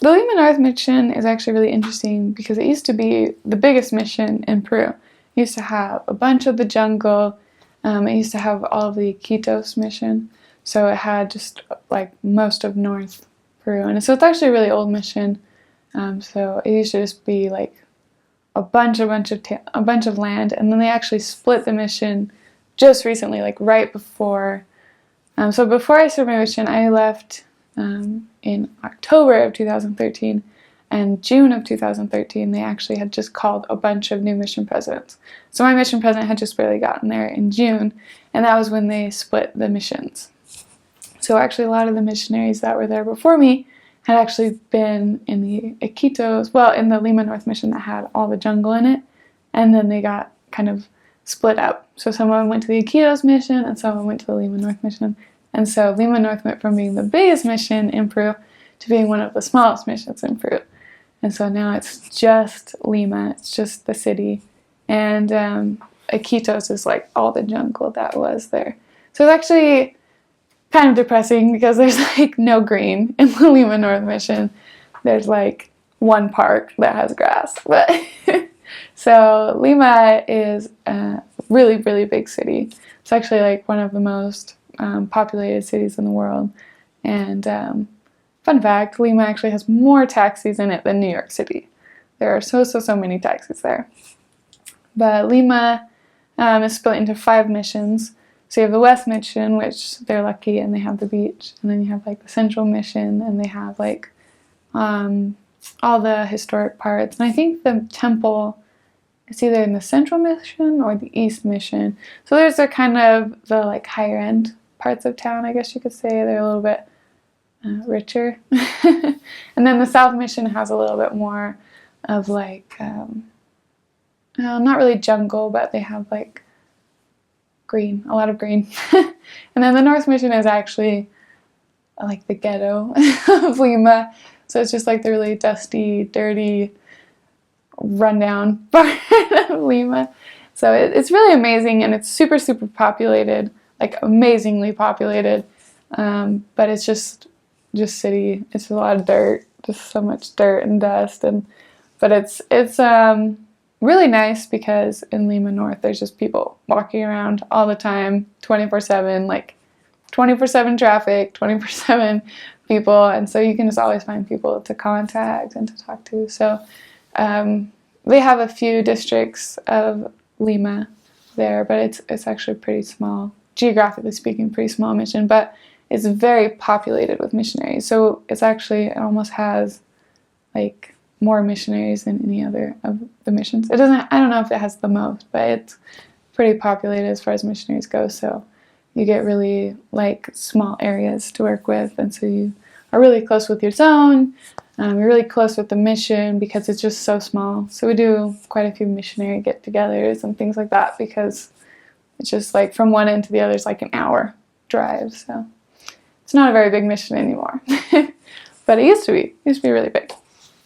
The Lima North Mission is actually really interesting because it used to be the biggest mission in Peru. It used to have a bunch of the jungle. It used to have all of the Iquitos mission. So it had just like most of North Peru. And so it's actually a really old mission. So it used to just be like a bunch of land. And then they actually split the mission just recently, like right before. So before I served my mission, I left in October of 2013, and June of 2013 they actually had just called a bunch of new mission presidents. So my mission president had just barely gotten there in June, and that was when they split the missions. So actually a lot of the missionaries that were there before me had actually been in the Iquitos, well, in the Lima North Mission that had all the jungle in it, and then they got kind of split up. So someone went to the Iquitos mission and someone went to the Lima North Mission. And so Lima North went from being the biggest mission in Peru to being one of the smallest missions in Peru. And so now it's just Lima, it's just the city. And Iquitos is like all the jungle that was there. So it's actually kind of depressing because there's like no green in the Lima North Mission. There's like one park that has grass. But so Lima is a really, really big city. It's actually like one of the most populated cities in the world. And fun fact, Lima actually has more taxis in it than New York City. There are so many taxis there. But Lima is split into 5 missions. So you have the West Mission, which they're lucky and they have the beach. And then you have like the Central Mission, and they have like all the historic parts. And I think the temple, it's either in the Central Mission or the East Mission. So there's a kind of the like higher end parts of town, I guess you could say. They're a little bit richer. And then the South Mission has a little bit more of like, not really jungle, but they have like green, a lot of green. And then the North Mission is actually like the ghetto of Lima. So it's just like the really dusty, dirty, rundown part of Lima. So it's really amazing, and it's super populated, like amazingly populated. But it's just city. It's a lot of dirt, just so much dirt and dust. But it's really nice because in Lima North there's just people walking around all the time, 24/7, like 24/7 traffic, 24/7 people, and so you can just always find people to contact and to talk to. So they have a few districts of Lima there, but it's actually pretty small, geographically speaking, pretty small mission, but it's very populated with missionaries. So it almost has like more missionaries than any other of the missions. I don't know if it has the most, but it's pretty populated as far as missionaries go. So you get really like small areas to work with, and so you are really close with your zone. You're really close with the mission because it's just so small. So we do quite a few missionary get-togethers and things like that because it's just like from one end to the other is like an hour drive. So it's not a very big mission anymore. But it used to be. It used to be really big.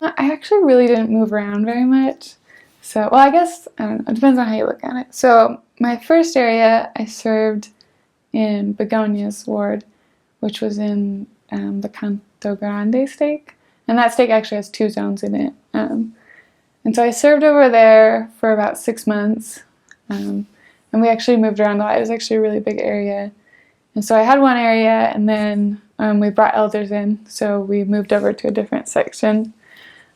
I actually really didn't move around very much. So, well, I guess, I don't know, it depends on how you look at it. So my first area, I served in Begonia's ward, which was in the Canto Grande stake. And that stake actually has 2 zones in it. And so I served over there for about 6 months. And we actually moved around a lot. It was actually a really big area. And so I had one area, and then we brought elders in. So we moved over to a different section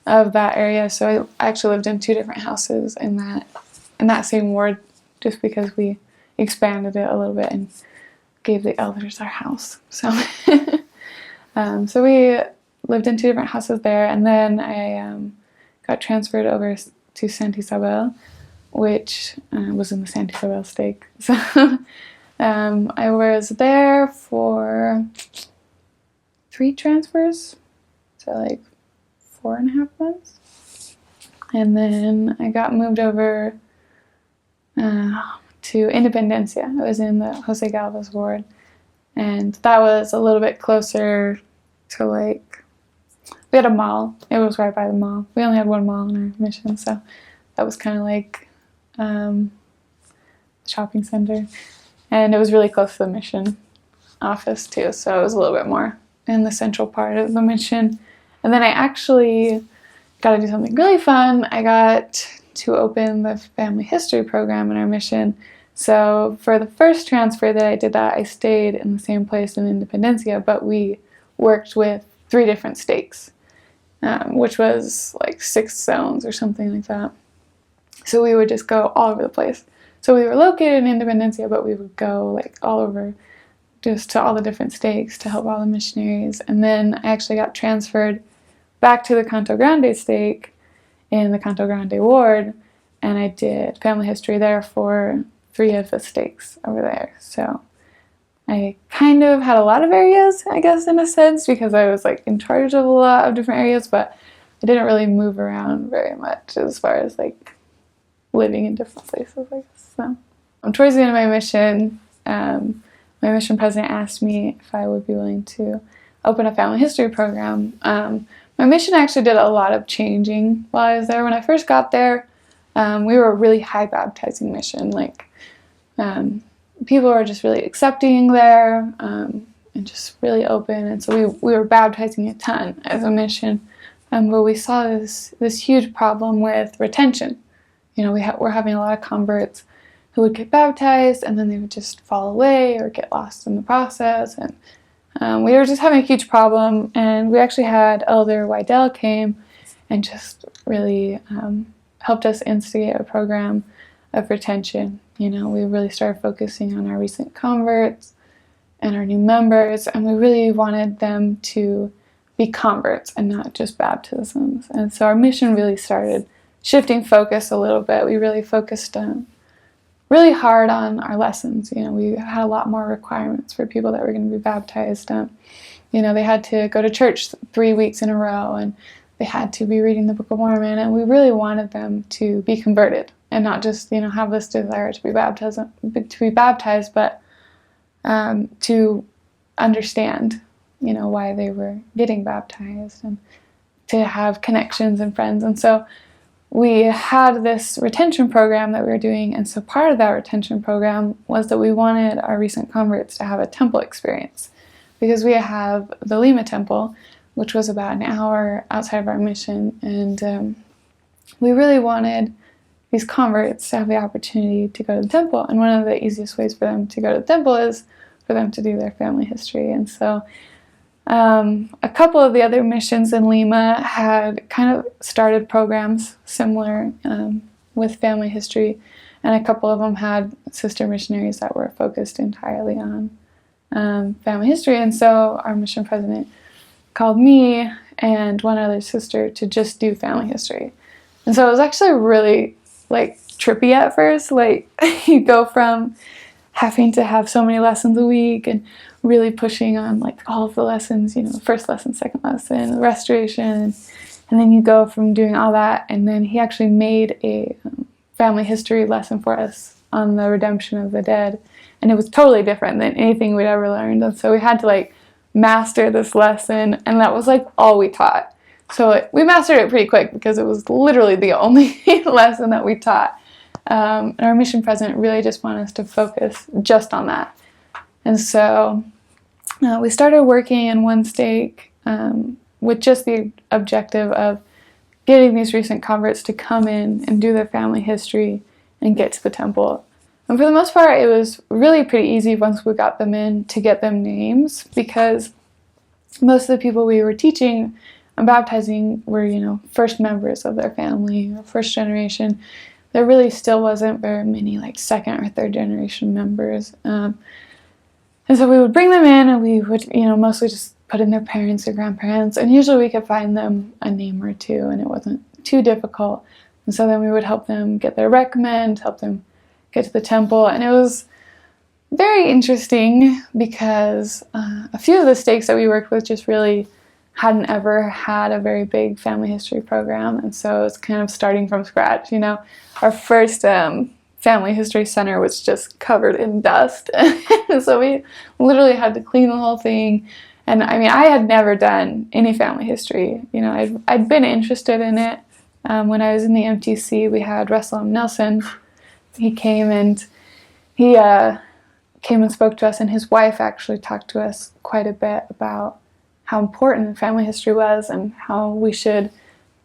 of that area. So I actually lived in 2 different houses in that same ward, just because we expanded it a little bit and gave the elders our house. So so we lived in 2 different houses there, and then I got transferred over to Santa Isabel, which was in the Santa Isabel stake. So I was there for 3 transfers, so like 4.5 months. And then I got moved over to Independencia. I was in the Jose Galvez ward, and that was a little bit closer to like, we had a mall. It was right by the mall. We only had one mall in our mission, so that was kind of like shopping center. And it was really close to the mission office too, so it was a little bit more in the central part of the mission. And then I actually got to do something really fun. I got to open the family history program in our mission. So for the first transfer that I did that, I stayed in the same place in Independencia, but we worked with 3 different stakes, which was like 6 zones or something like that. So we would just go all over the place. So we were located in Independencia, but we would go like all over, just to all the different stakes to help all the missionaries. And then I actually got transferred back to the Canto Grande stake in the Canto Grande ward, and I did family history there for 3 of the stakes over there. So I kind of had a lot of areas, I guess, in a sense, because I was like in charge of a lot of different areas, but I didn't really move around very much as far as like living in different places, I guess. So towards the end of my mission president asked me if I would be willing to open a family history program. My mission actually did a lot of changing while I was there. When I first got there, we were a really high baptizing mission. Like, people were just really accepting there, and just really open. And so we were baptizing a ton as a mission. But we saw this huge problem with retention. You know, we're having a lot of converts who would get baptized and then they would just fall away or get lost in the process. And we were just having a huge problem. And we actually had Elder Wydell came and just really helped us instigate a program of retention. You know, we really started focusing on our recent converts and our new members, and we really wanted them to be converts and not just baptisms. And so our mission really started shifting focus a little bit. We really focused really hard on our lessons. You know, we had a lot more requirements for people that were going to be baptized. You know, they had to go to church 3 weeks in a row, and they had to be reading the Book of Mormon, and we really wanted them to be converted and not just, you know, have this desire to be baptized, but to understand, you know, why they were getting baptized and to have connections and friends. And so we had this retention program that we were doing, and so part of that retention program was that we wanted our recent converts to have a temple experience, because we have the Lima Temple, which was about an hour outside of our mission, and we really wanted these converts to have the opportunity to go to the temple. And one of the easiest ways for them to go to the temple is for them to do their family history. And so a couple of the other missions in Lima had kind of started programs similar with family history, and a couple of them had sister missionaries that were focused entirely on family history. And so our mission president called me and one other sister to just do family history. And so it was actually really like trippy at first. Like, you go from having to have so many lessons a week and really pushing on like all of the lessons, you know, first lesson, second lesson, restoration, and then you go from doing all that, and then he actually made a family history lesson for us on the redemption of the dead, and it was totally different than anything we'd ever learned. And so we had to like master this lesson, and that was like all we taught. So we mastered it pretty quick because it was literally the only lesson that we taught. And our mission president really just wanted us to focus just on that. And so we started working in one stake with just the objective of getting these recent converts to come in and do their family history and get to the temple. And for the most part, it was really pretty easy once we got them in to get them names, because most of the people we were teaching and baptizing were, you know, first members of their family, first generation. There really still wasn't very many like second or third generation members. And so we would bring them in, and we would, you know, mostly just put in their parents or grandparents, and usually we could find them a name or two, and it wasn't too difficult. And so then we would help them get their recommend, help them get to the temple, and it was very interesting because a few of the stakes that we worked with just really hadn't ever had a very big family history program, and so it's kind of starting from scratch. You know, our first family history center was just covered in dust, so we literally had to clean the whole thing. And I mean, I had never done any family history. You know, I'd been interested in it. When I was in the MTC, we had Russell M. Nelson. He came and spoke to us, and his wife actually talked to us quite a bit about how important family history was and how we should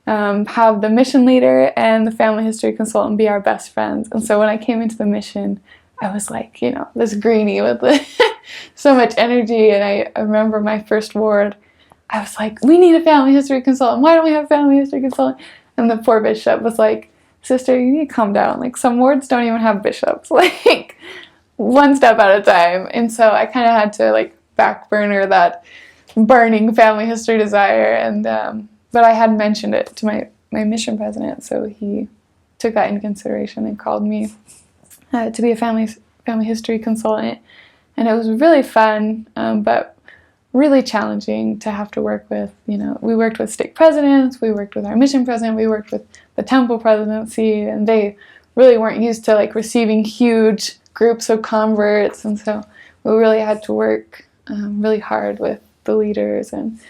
have the mission leader and the family history consultant be our best friends. And so when I came into the mission, I was like, this greenie with so much energy. And I remember my first ward, I was like, we need a family history consultant. Why don't we have a family history consultant? And the poor bishop was like, sister, you need to calm down. Like, some wards don't even have bishops. Like, one step at a time. And so I kind of had to like back burner that burning family history desire. And but I had mentioned it to my mission president, so he took that into consideration and called me to be a family history consultant. And it was really fun, but really challenging to have to work with. We worked with stake presidents, we worked with our mission president, we worked with the temple presidency, and they really weren't used to like receiving huge groups of converts. And so we really had to work really hard with the leaders and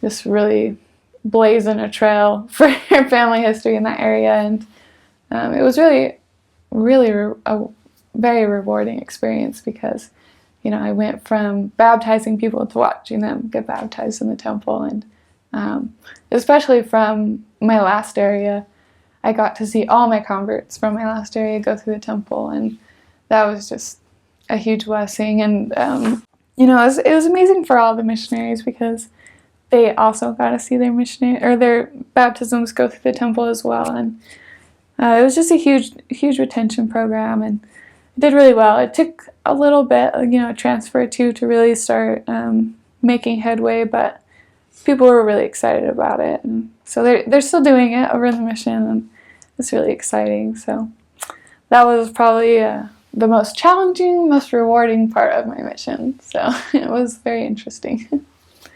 just really blazon a trail for family history in that area. And it was really a very rewarding experience because I went from baptizing people to watching them get baptized in the temple. And especially from my last area, I got to see all my converts from my last area go through the temple, and that was just a huge blessing. And it was amazing for all the missionaries because they also got to see their baptisms go through the temple as well. And it was just a huge retention program, and it did really well. It took a little bit, transfer to really start making headway, but people were really excited about it. And so they're still doing it over in the mission, and it's really exciting. So that was probably the most challenging, most rewarding part of my mission. So it was very interesting.